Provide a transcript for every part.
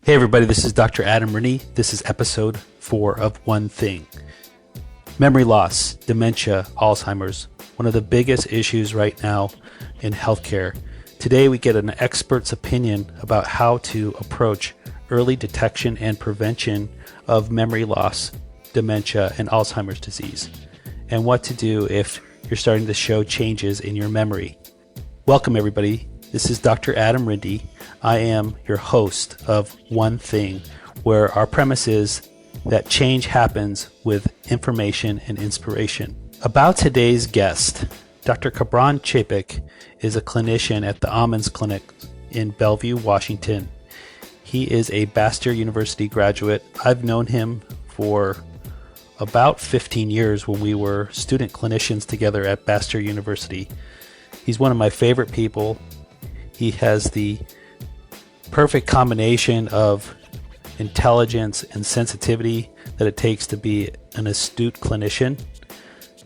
Hey everybody, this is Dr. Adam Rennie. This is episode 4 of One Thing. Memory loss, dementia, Alzheimer's, one of the biggest issues right now in healthcare. Today we get an expert's opinion about how to approach early detection and prevention of memory loss, dementia, and Alzheimer's disease, and what to do if you're starting to show changes in your memory. Welcome everybody. This is Dr. Adam Rennie. I am your host of One Thing, where our premise is that change happens with information and inspiration. About today's guest, Dr. Kabran Chapek is a clinician at the Almonds Clinic in Bellevue, Washington. He is a Bastyr University graduate. I've known him for about 15 years when we were student clinicians together at Bastyr University. He's one of my favorite people. He has the perfect combination of intelligence and sensitivity that it takes to be an astute clinician.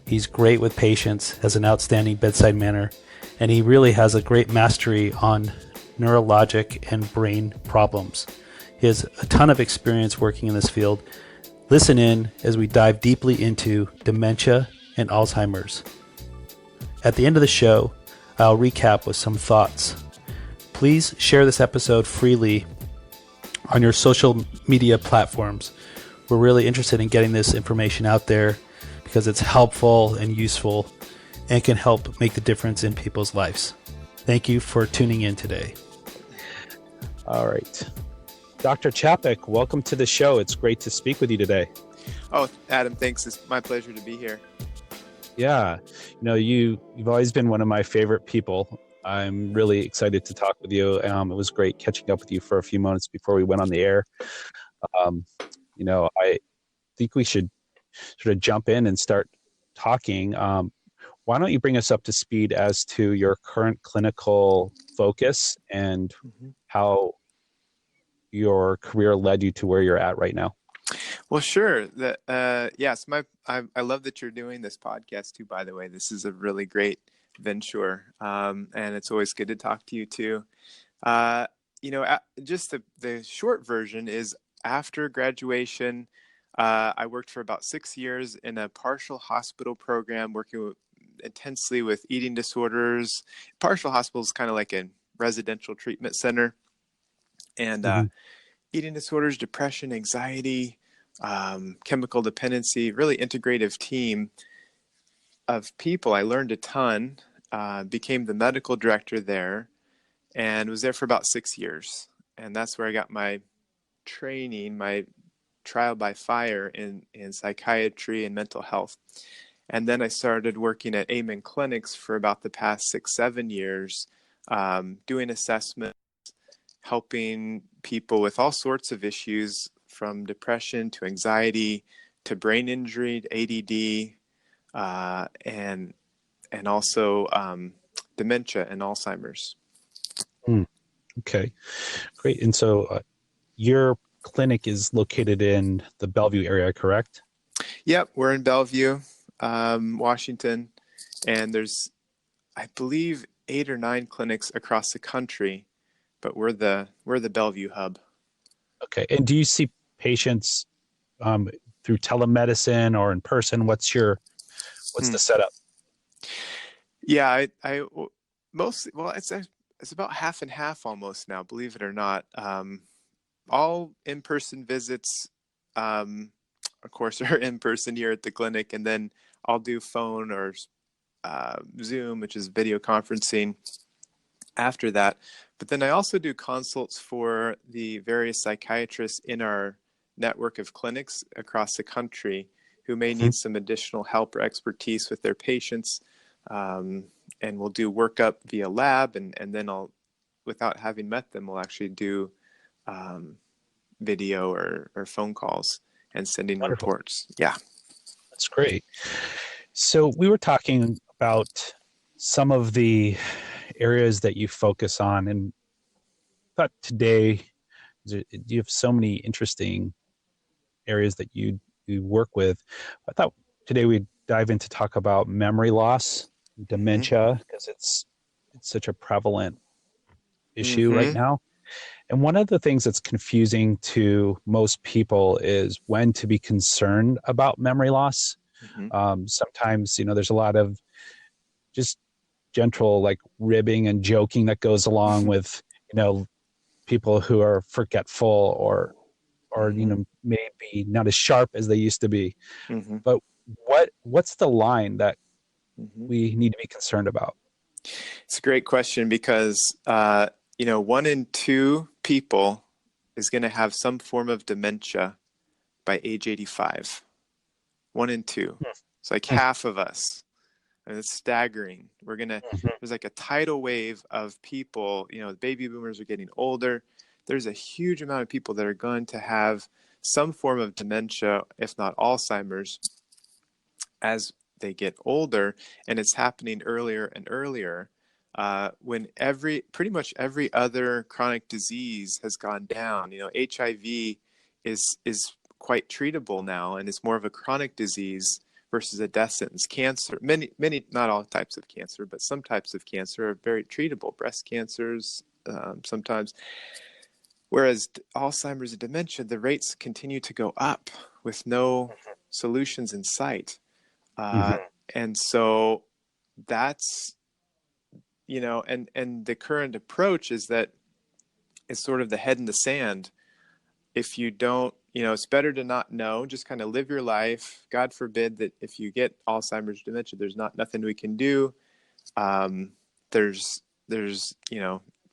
He's great with patients, has an outstanding bedside manner, and he really has a great mastery on neurologic and brain problems. He has a ton of experience working in this field. Listen in as we dive deeply into dementia and Alzheimer's. At the end of the show, I'll recap with some thoughts. Please share this episode freely on your social media platforms. We're really interested in getting this information out there because it's helpful and useful and can help make the difference in people's lives. Thank you for tuning in today. All right. Dr. Chapek, welcome to the show. It's great to speak with you today. Oh, Adam, thanks. It's my pleasure to be here. Yeah. You've always been one of my favorite people. I'm really excited to talk with you. It was great catching up with you for a few moments before we went on the air. I think we should sort of jump in and start talking. Why don't you bring us up to speed as to your current clinical focus and how your career led you to where you're at right now? Well, sure. Yes, I love that you're doing this podcast too, by the way. This is a really great venture, and it's always good to talk to you too. Just the short version is after graduation, I worked for about 6 years in a partial hospital program, working intensely with eating disorders. Partial hospital is kind of like a residential treatment center, and eating disorders, depression, anxiety, chemical dependency, really integrative team of people. I learned a ton, became the medical director there, and was there for about 6 years. And that's where I got my training, my trial by fire in psychiatry and mental health. And then I started working at Amen clinics for about the past 6-7 years, doing assessments, helping people with all sorts of issues, from depression to anxiety to brain injury to ADD, and also dementia and Alzheimer's. Okay, great. And so your clinic is located in the Bellevue area, correct? Yep, we're in Bellevue, Washington, and there's, I believe, 8 or 9 clinics across the country, but we're the Bellevue hub. Okay, and do you see patients through telemedicine or in person? What's the setup? Yeah, I mostly, well, it's about half and half almost now, believe it or not. All in-person visits, of course, are in person here at the clinic, and then I'll do phone or Zoom, which is video conferencing, after that. But then I also do consults for the various psychiatrists in our network of clinics across the country who may need some additional help or expertise with their patients. And we'll do workup via lab, and then I'll, without having met them, we'll actually do video or phone calls and sending reports. Yeah. That's great. So we were talking about some of the areas that you focus on, and I thought today you have so many interesting areas that you work with. I thought today we'd dive in to talk about memory loss, dementia, because it's such a prevalent issue right now. And one of the things that's confusing to most people is when to be concerned about memory loss. Mm-hmm. Sometimes, there's a lot of just gentle like ribbing and joking that goes along with, people who are forgetful or Mm-hmm. maybe not as sharp as they used to be. Mm-hmm. But what's the line that Mm-hmm. we need to be concerned about? It's a great question because, 1 in 2 people is going to have some form of dementia by age 85. 1 in 2. It's like half of us. And it's staggering. There's like a tidal wave of people, the baby boomers are getting older. There's a huge amount of people that are going to have some form of dementia, if not Alzheimer's, as they get older, and it's happening earlier and earlier. When pretty much every other chronic disease has gone down. HIV is quite treatable now, and it's more of a chronic disease versus a death sentence. Cancer, many, not all types of cancer, but some types of cancer are very treatable. Breast cancers, sometimes. Whereas Alzheimer's and dementia, the rates continue to go up with no solutions in sight. And so that's, and the current approach is that it's sort of the head in the sand. If you don't, it's better to not know, just kind of live your life. God forbid that if you get Alzheimer's dementia, there's nothing we can do. There's,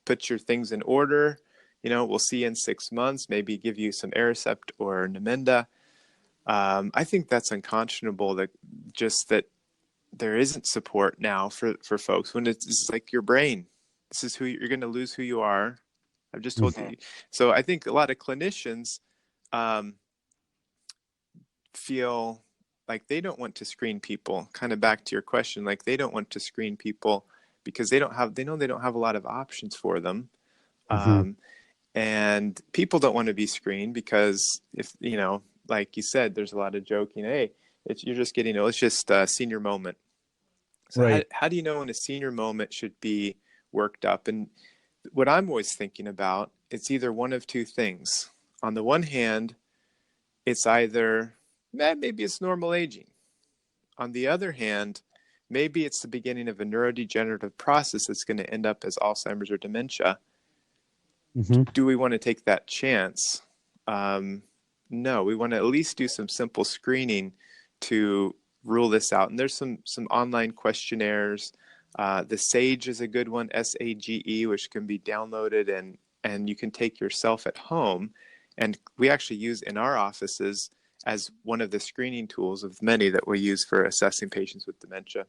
put your things in order. We'll see you in 6 months, maybe give you some Aricept or Namenda. I think that's unconscionable, that there isn't support now for folks when it's like your brain. This is you're going to lose who you are. I've just told you. So I think a lot of clinicians feel like they don't want to screen people. Kind of back to your question, like they don't want to screen people because they know they don't have a lot of options for them. And people don't want to be screened because if, like you said, there's a lot of joking. Hey, you're just getting, it's just a senior moment. So Right. how do you know when a senior moment should be worked up? And what I'm always thinking about, it's either one of two things. On the one hand, it's either, maybe it's normal aging. On the other hand, maybe it's the beginning of a neurodegenerative process that's going to end up as Alzheimer's or dementia. Do we want to take that chance? No, we want to at least do some simple screening to rule this out. And there's some online questionnaires. The SAGE is a good one, SAGE, which can be downloaded and you can take yourself at home. And we actually use in our offices as one of the screening tools of many that we use for assessing patients with dementia.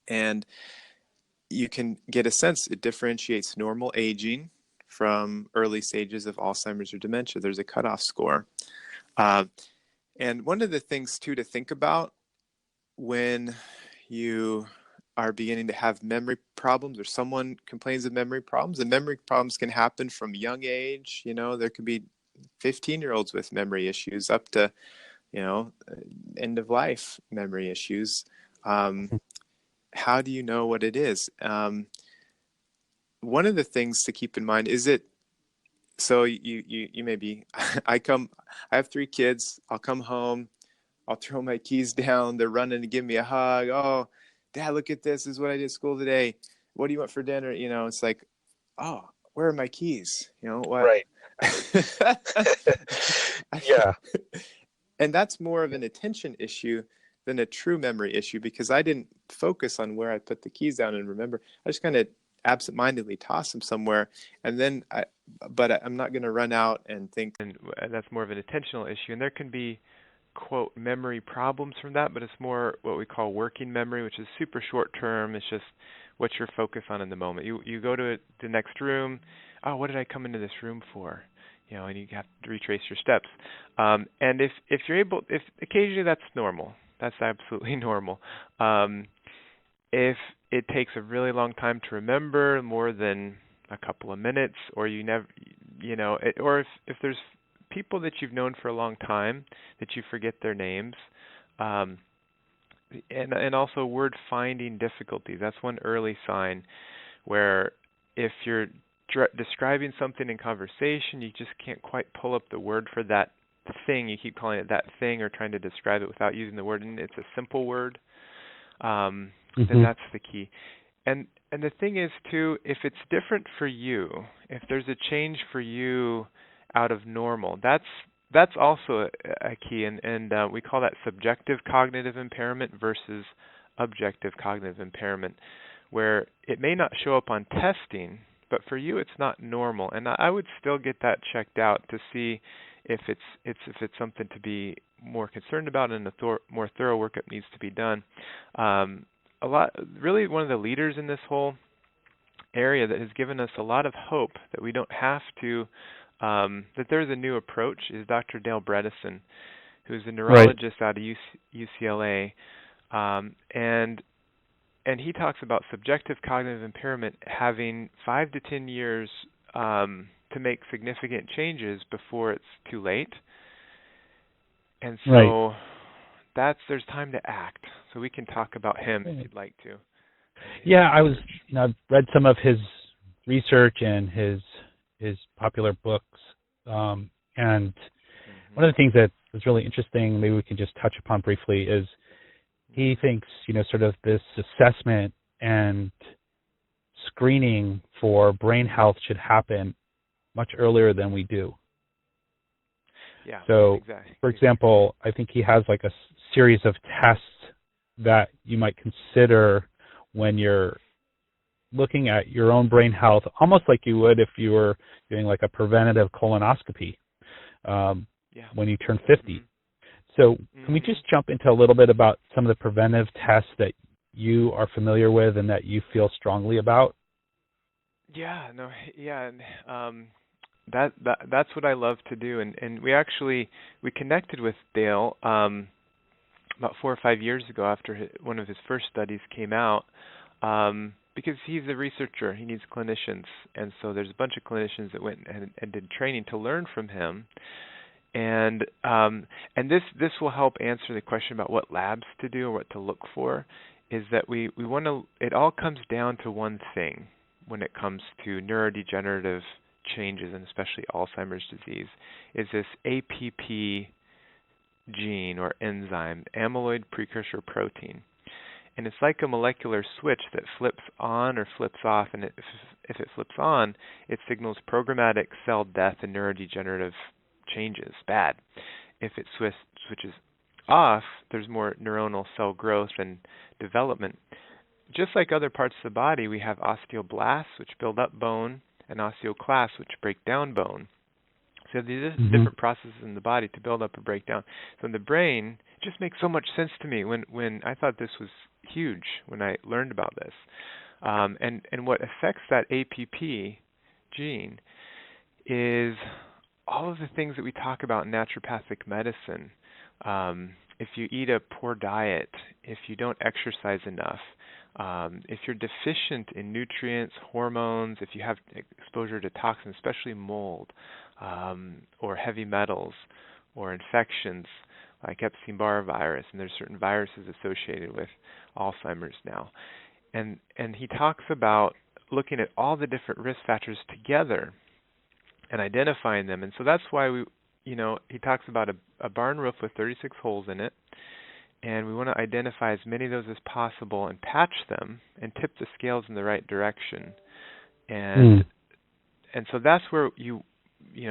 And you can get a sense, it differentiates normal aging from early stages of Alzheimer's or dementia. There's a cutoff score. And one of the things, too, to think about when you are beginning to have memory problems or someone complains of memory problems, and memory problems can happen from young age. There could be 15-year-olds with memory issues up to, end of life memory issues. How do you know what it is? One of the things to keep in mind is so you may be, I have 3 kids. I'll come home, I'll throw my keys down. They're running to give me a hug. Oh, Dad, look at this. This is what I did at school today. What do you want for dinner? It's like, oh, where are my keys? What? Right. Yeah. And that's more of an attention issue than a true memory issue because I didn't focus on where I put the keys down and remember. I just kind of absentmindedly toss them somewhere, and then but I'm not going to run out and think. And that's more of an attentional issue, and there can be, quote, memory problems from that, but it's more what we call working memory, which is super short term. It's just what you're focused on in the moment. You go to the next room. Oh, what did I come into this room for? And you have to retrace your steps. And if you're able, if occasionally that's normal, that's absolutely normal. If it takes a really long time to remember, more than a couple of minutes, or you never, or if there's people that you've known for a long time that you forget their names, and also word finding difficulties. That's one early sign where if you're describing something in conversation, you just can't quite pull up the word for that thing. You keep calling it that thing or trying to describe it without using the word, and it's a simple word. Then that's the key. And the thing is too, if it's different for you, if there's a change for you out of normal, that's also a key, and we call that subjective cognitive impairment versus objective cognitive impairment, where it may not show up on testing, but for you it's not normal. And I would still get that checked out to see if it's something to be more concerned about, and a more thorough workup needs to be done. Really one of the leaders in this whole area that has given us a lot of hope that we don't have to, that there's a new approach, is Dr. Dale Bredesen, who's a neurologist out of UCLA, and he talks about subjective cognitive impairment having 5 to 10 years to make significant changes before it's too late. And so there's time to act. So we can talk about him if you'd like to. Yeah, I've read some of his research and his popular books. And one of the things that was really interesting, maybe we can just touch upon briefly, is he thinks, sort of this assessment and screening for brain health should happen much earlier than we do. Yeah. So, exactly. For example, I think he has like a series of tests that you might consider when you're looking at your own brain health, almost like you would if you were doing like a preventative colonoscopy when you turn 50. So can we just jump into a little bit about some of the preventive tests that you are familiar with and that you feel strongly about? Yeah, no, yeah, and that's what I love to do, and we connected with Dale about 4 or 5 years ago after one of his first studies came out, because he's a researcher, he needs clinicians, and so there's a bunch of clinicians that went and did training to learn from him, and this will help answer the question about what labs to do or what to look for. Is that we want to? It all comes down to one thing when it comes to neurodegenerative changes, and especially Alzheimer's disease, is this APP gene or enzyme, amyloid precursor protein. And it's like a molecular switch that flips on or flips off, and if it flips on, it signals programmatic cell death and neurodegenerative changes, bad. If it switches off, there's more neuronal cell growth and development. Just like other parts of the body, we have osteoblasts, which build up bone, and osteoclasts, which break down bone. So these different processes in the body to build up or break down. So in the brain, it just makes so much sense to me when I thought this was huge when I learned about this. And what affects that APP gene is all of the things that we talk about in naturopathic medicine. If you eat a poor diet, if you don't exercise enough, if you're deficient in nutrients, hormones, if you have exposure to toxins, especially mold, or heavy metals, or infections like Epstein-Barr virus, and there's certain viruses associated with Alzheimer's now. And he talks about looking at all the different risk factors together and identifying them. And so that's why he talks about a barn roof with 36 holes in it, and we want to identify as many of those as possible and patch them and tip the scales in the right direction. And so that's where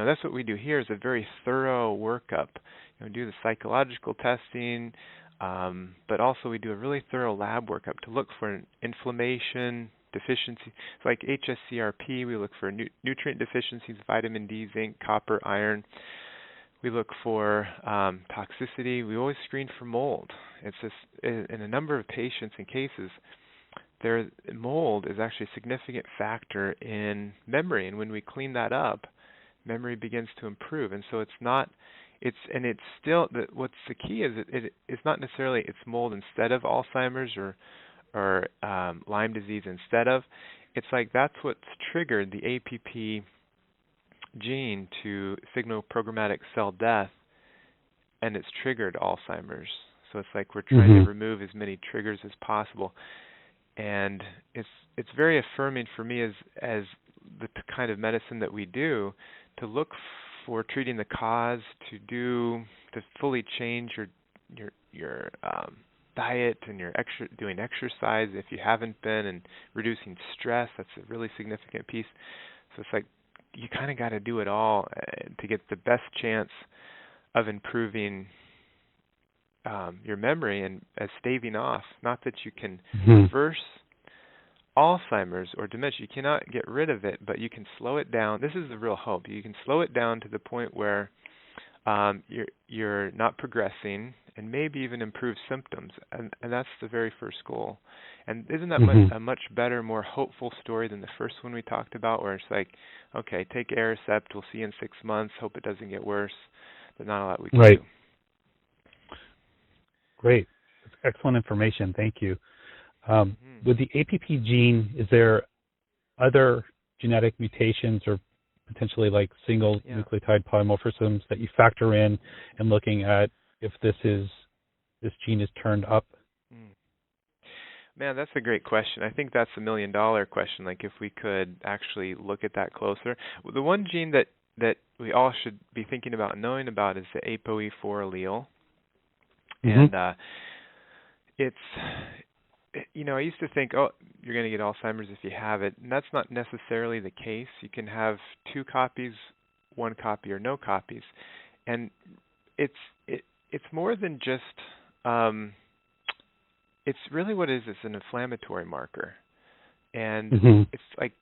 that's what we do here, is a very thorough workup. We do the psychological testing, but also we do a really thorough lab workup to look for inflammation, deficiency. So like HSCRP, we look for nutrient deficiencies, vitamin D, zinc, copper, iron. We look for toxicity. We always screen for mold. It's just in a number of patients and cases, mold is actually a significant factor in memory, and when we clean that up, memory begins to improve. And so what's the key is it's not necessarily it's mold instead of Alzheimer's or Lyme disease instead of. It's like that's what's triggered the APP gene to signal programmatic cell death, and it's triggered Alzheimer's. So it's like we're trying to remove as many triggers as possible. And it's very affirming for me as the kind of medicine that we do, to look for treating the cause, to fully change your diet and doing exercise if you haven't been, and reducing stress. That's a really significant piece. So it's like you kind of got to do it all to get the best chance of improving your memory and as staving off. Not that you can reverse Alzheimer's or dementia. You cannot get rid of it, but you can slow it down. This is the real hope. You can slow it down to the point where you're not progressing, and maybe even improve symptoms. And that's the very first goal. And isn't that a much better, more hopeful story than the first one we talked about, where it's like, okay, take Aricept, we'll see you in 6 months, hope it doesn't get worse, but not a lot we can do. Great. That's excellent information. Thank you. With the APP gene, is there other genetic mutations or potentially like single nucleotide polymorphisms that you factor in looking at if this gene is turned up? Man, that's a great question. I think that's $1 million question, like if we could actually look at that closer. The one gene that we all should be thinking about and knowing about is the ApoE4 allele. And it's, I used to think, oh, you're going to get Alzheimer's if you have it. And that's not necessarily the case. You can have 2 copies, 1 copy, or no copies. And it's more than just, it's really what it is. It's an inflammatory marker. And it's like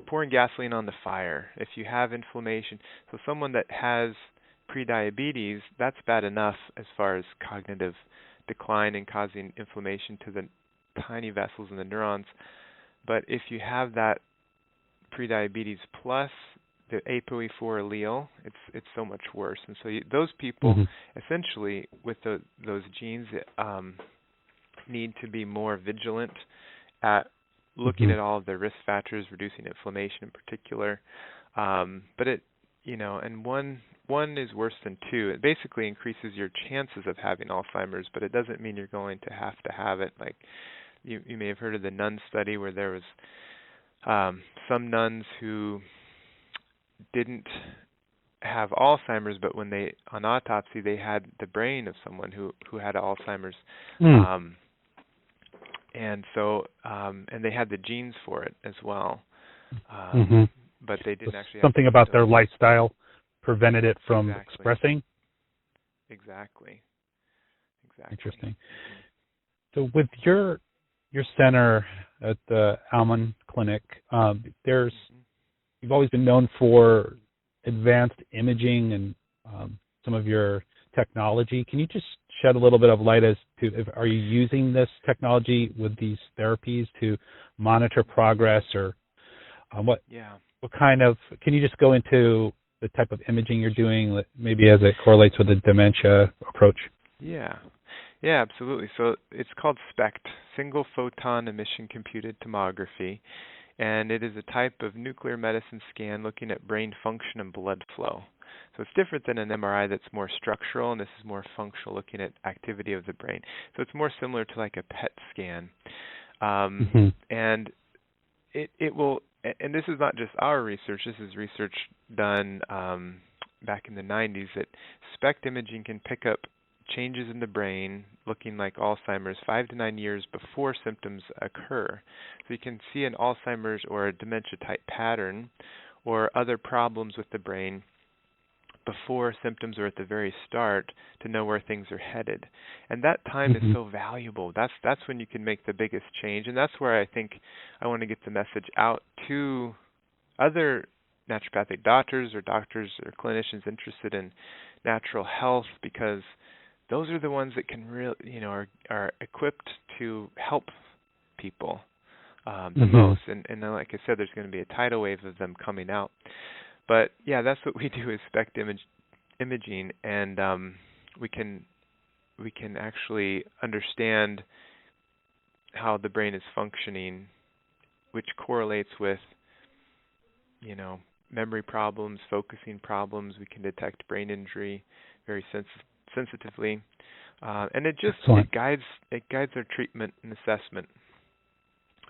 pouring gasoline on the fire. If you have inflammation, so someone that has prediabetes, that's bad enough as far as cognitive decline and causing inflammation to the tiny vessels in the neurons. But if you have that prediabetes plus the ApoE4 allele, it's so much worse. And so those people, essentially, with those genes, need to be more vigilant at looking at all of the risk factors, reducing inflammation in particular. But and one is worse than 2. It basically increases your chances of having Alzheimer's, but it doesn't mean you're going to have it. Like you may have heard of the nun study, where there was some nuns who didn't have Alzheimer's, but when they, on autopsy, they had the brain of someone who had Alzheimer's. And so, and they had the genes for it as well. But they didn't actually have something about their lifestyle prevented it from expressing? Exactly. Interesting. So with your center at the Almond Clinic, you've always been known for advanced imaging and some of your technology. Can you just shed a little bit of light as to are you using this technology with these therapies to monitor progress, or what kind of, can you just go into the type of imaging you're doing, maybe as it correlates with the dementia approach? Yeah, absolutely. So it's called SPECT, Single Photon Emission Computed Tomography, and it is a type of nuclear medicine scan looking at brain function and blood flow. So it's different than an MRI that's more structural, and this is more functional, looking at activity of the brain. So it's more similar to like a PET scan. And it will, and this is not just our research, this is research done back in the 90s, that SPECT imaging can pick up changes in the brain looking like Alzheimer's 5 to 9 years before symptoms occur. So you can see an Alzheimer's or a dementia type pattern or other problems with the brain before symptoms are at the very start, to know where things are headed. And that time is so valuable. That's when you can make the biggest change. And that's where I think I want to get the message out to other naturopathic doctors or clinicians interested in natural health, because those are the ones that can really, are equipped to help people the most. And like I said, there's going to be a tidal wave of them coming out. But yeah, that's what we do, is SPECT imaging, and we can actually understand how the brain is functioning, which correlates with memory problems, focusing problems. We can detect brain injury very sensitively, and it guides our treatment and assessment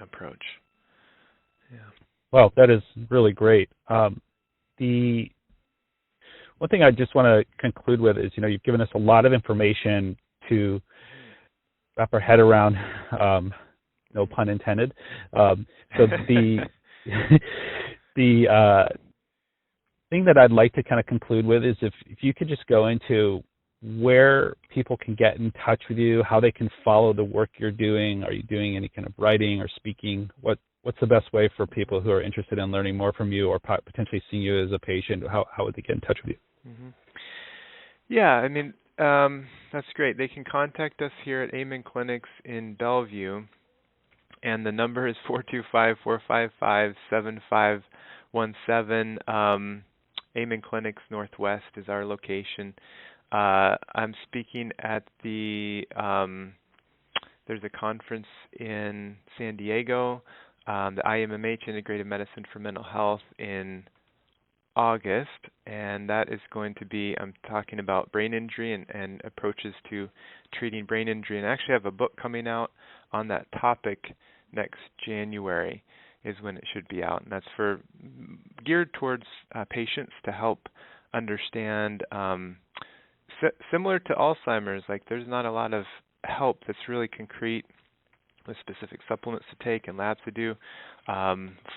approach. Yeah. Well, that is really great. The one thing I just want to conclude with is, you've given us a lot of information to wrap our head around, no pun intended. So the the thing that I'd like to kind of conclude with is if you could just go into where people can get in touch with you, how they can follow the work you're doing. Are you doing any kind of writing or speaking? What's the best way for people who are interested in learning more from you or potentially seeing you as a patient? How would they get in touch with you? Mm-hmm. Yeah, I mean, that's great. They can contact us here at Amen Clinics in Bellevue, and the number is 425-455-7517. Amen Clinics Northwest is our location. I'm speaking at there's a conference in San Diego, the IMMH, Integrative Medicine for Mental Health, in August, and that is going to be, I'm talking about brain injury and approaches to treating brain injury, and I actually have a book coming out on that topic next January is when it should be out, and that's geared towards patients to help understand, similar to Alzheimer's, like there's not a lot of help that's really concrete with specific supplements to take and labs to do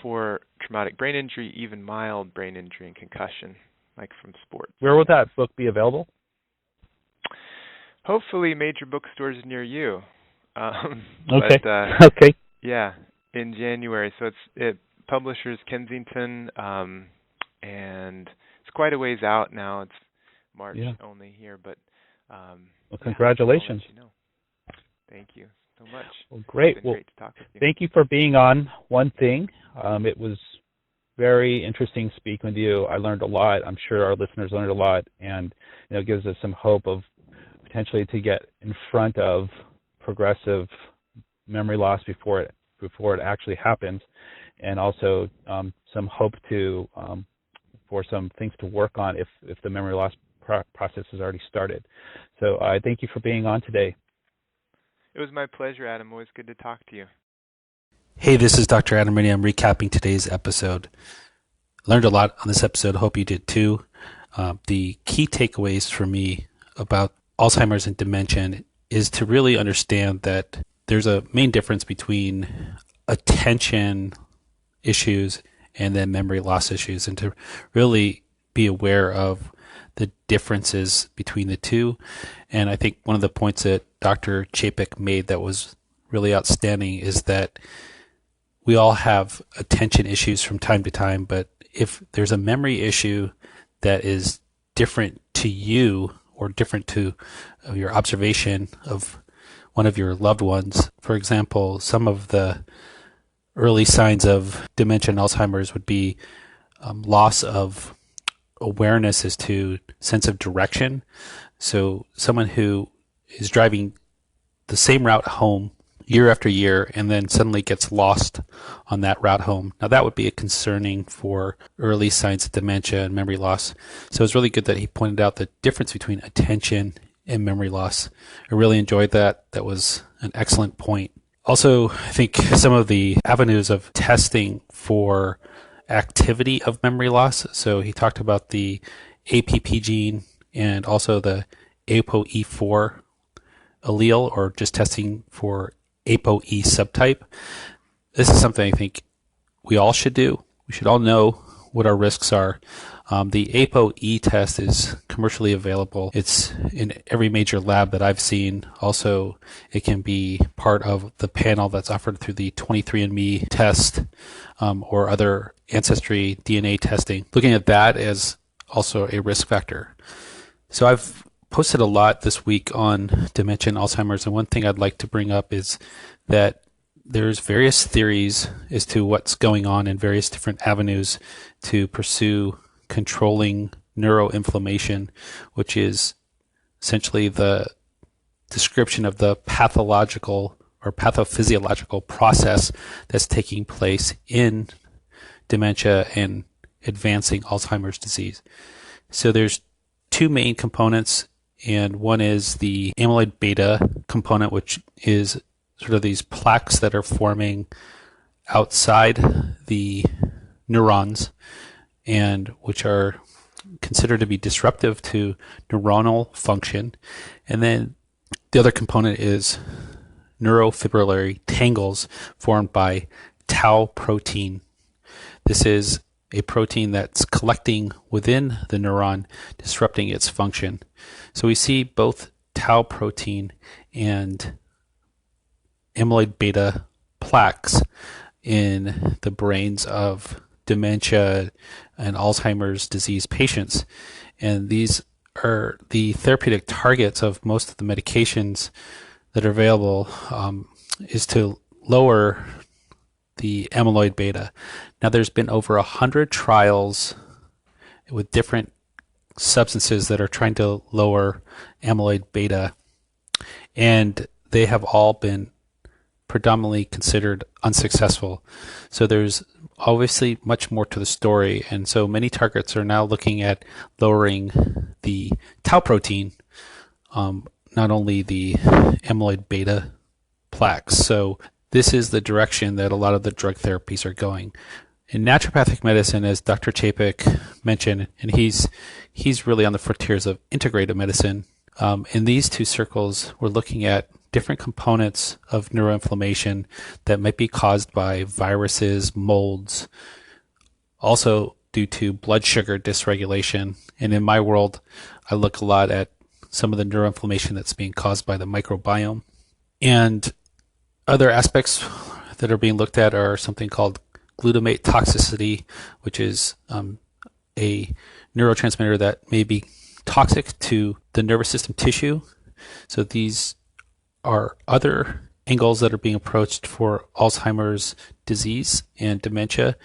for traumatic brain injury, even mild brain injury and concussion, like from sports. Where will that book be available? Hopefully major bookstores near you. Okay. But, okay. Yeah, in January. So it publishers Kensington, and it's quite a ways out now. It's March only here, but well, congratulations. I'll let you know. Thank you so much. Well, great. It's been great to talk with you. Thank you for being on One Thing. It was very interesting speaking with you. I learned a lot. I'm sure our listeners learned a lot, and it gives us some hope of potentially to get in front of progressive memory loss before it actually happens, and also some hope for some things to work on if the memory loss process has already started. So I thank you for being on today. It was my pleasure, Adam. Always good to talk to you. Hey, this is Dr. Adam Rennie. I'm recapping today's episode. Learned a lot on this episode. Hope you did too. The key takeaways for me about Alzheimer's and dementia is to really understand that there's a main difference between attention issues and then memory loss issues, and to really be aware of the differences between the two. And I think one of the points that Dr. Chapek made that was really outstanding is that we all have attention issues from time to time, but if there's a memory issue that is different to you or different to your observation of one of your loved ones, for example, some of the early signs of dementia and Alzheimer's would be loss of awareness as to sense of direction. So someone who is driving the same route home year after year and then suddenly gets lost on that route home. Now that would be concerning for early signs of dementia and memory loss. So it's really good that he pointed out the difference between attention and memory loss. I really enjoyed that. That was an excellent point. Also, I think some of the avenues of testing for activity of memory loss. So he talked about the APP gene and also the ApoE4 allele, or just testing for ApoE subtype. This is something I think we all should do. We should all know what our risks are. The ApoE test is commercially available. It's in every major lab that I've seen. Also, it can be part of the panel that's offered through the 23andMe test or other ancestry DNA testing. Looking at that as also a risk factor. So I've posted a lot this week on dementia and Alzheimer's, and one thing I'd like to bring up is that there's various theories as to what's going on in various different avenues to pursue controlling neuroinflammation, which is essentially the description of the pathological or pathophysiological process that's taking place in dementia and advancing Alzheimer's disease. So there's two main components, and one is the amyloid beta component, which is sort of these plaques that are forming outside the neurons, and which are considered to be disruptive to neuronal function. And then the other component is neurofibrillary tangles formed by tau protein. This is a protein that's collecting within the neuron, disrupting its function. So we see both tau protein and amyloid beta plaques in the brains of dementia and Alzheimer's disease patients. And these are the therapeutic targets of most of the medications that are available, is to lower the amyloid beta. Now, there's been over 100 trials with different substances that are trying to lower amyloid beta, and they have all been predominantly considered unsuccessful. So there's obviously much more to the story, and so many targets are now looking at lowering the tau protein, not only the amyloid beta plaques. So this is the direction that a lot of the drug therapies are going. In naturopathic medicine, as Dr. Chapek mentioned, and he's really on the frontiers of integrative medicine, in these two circles, we're looking at different components of neuroinflammation that might be caused by viruses, molds, also due to blood sugar dysregulation. And in my world, I look a lot at some of the neuroinflammation that's being caused by the microbiome. And other aspects that are being looked at are something called glutamate toxicity, which is a neurotransmitter that may be toxic to the nervous system tissue. So these are other angles that are being approached for Alzheimer's disease and dementia.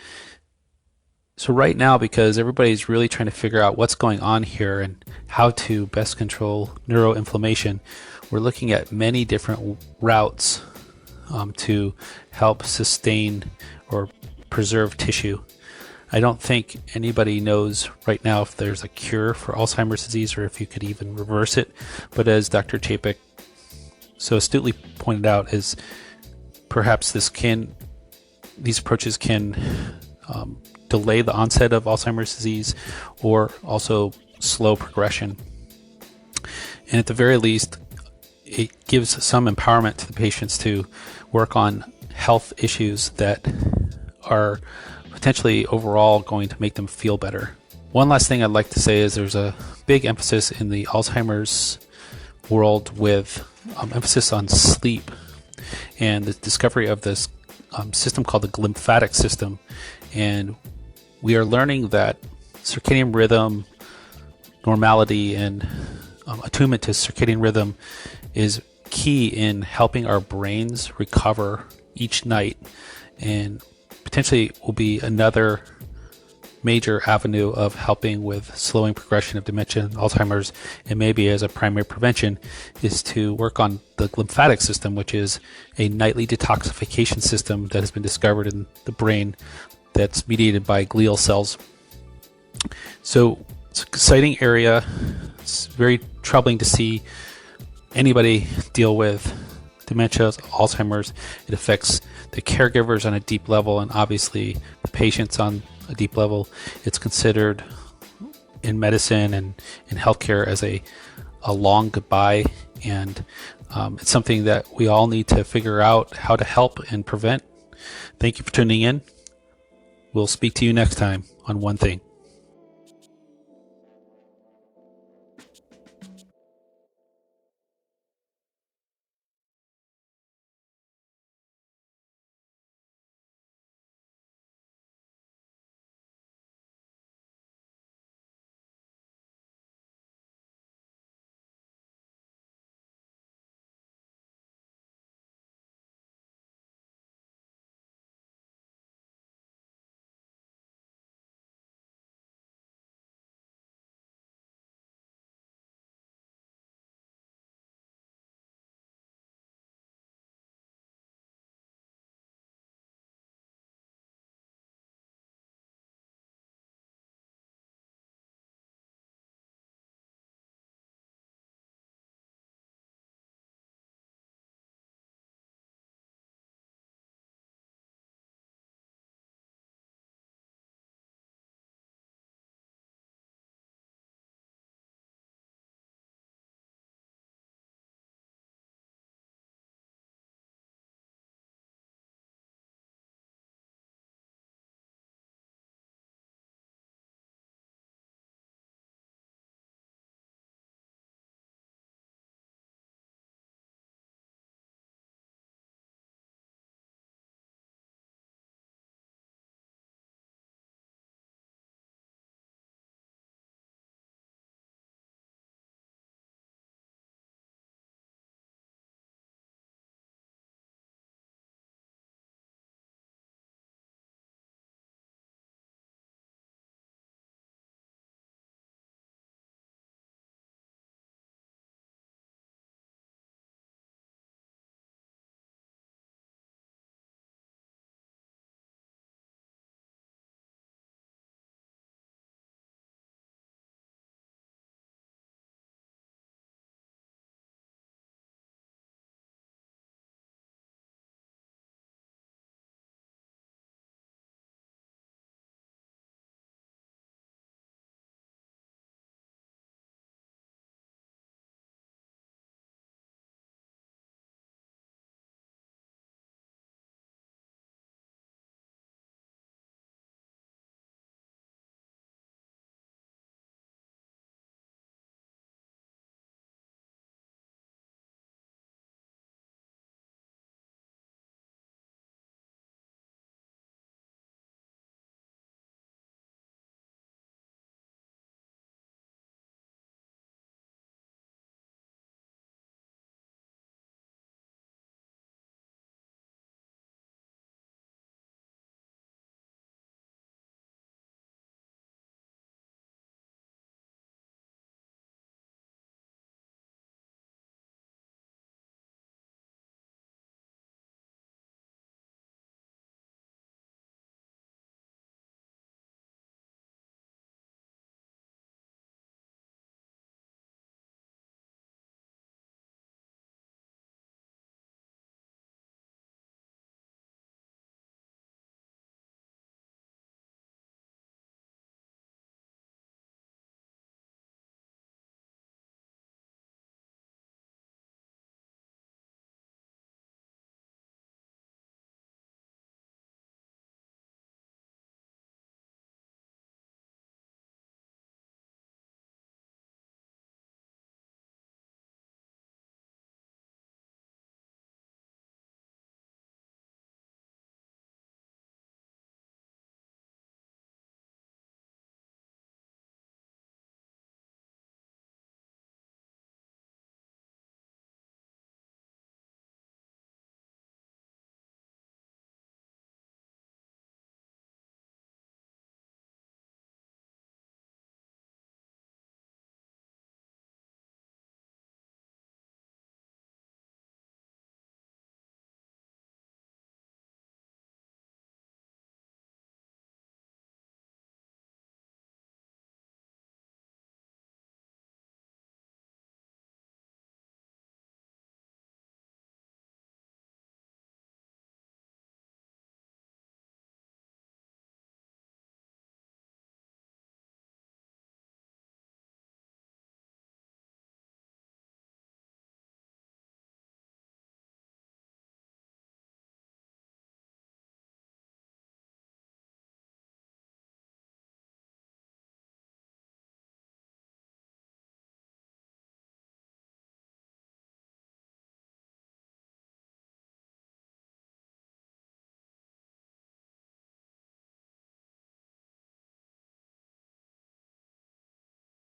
So right now, because everybody's really trying to figure out what's going on here and how to best control neuroinflammation, we're looking at many different routes to help sustain or preserve tissue. I don't think anybody knows right now if there's a cure for Alzheimer's disease or if you could even reverse it. But as Dr. Chapek so astutely pointed out, is perhaps these approaches can delay the onset of Alzheimer's disease or also slow progression. And at the very least, it gives some empowerment to the patients to work on health issues that are potentially overall going to make them feel better. One last thing I'd like to say is there's a big emphasis in the Alzheimer's world with emphasis on sleep and the discovery of this system called the glymphatic system. And we are learning that circadian rhythm, normality, and attunement to circadian rhythm is key in helping our brains recover each night, and potentially will be another major avenue of helping with slowing progression of dementia and Alzheimer's, and maybe as a primary prevention is to work on the glymphatic system, which is a nightly detoxification system that has been discovered in the brain that's mediated by glial cells. So it's an exciting area. It's very troubling to see anybody deal with dementia, Alzheimer's. It affects the caregivers on a deep level and obviously the patients on a deep level. It's considered in medicine and in healthcare as a long goodbye, and it's something that we all need to figure out how to help and prevent. Thank you for tuning in. We'll speak to you next time on One Thing.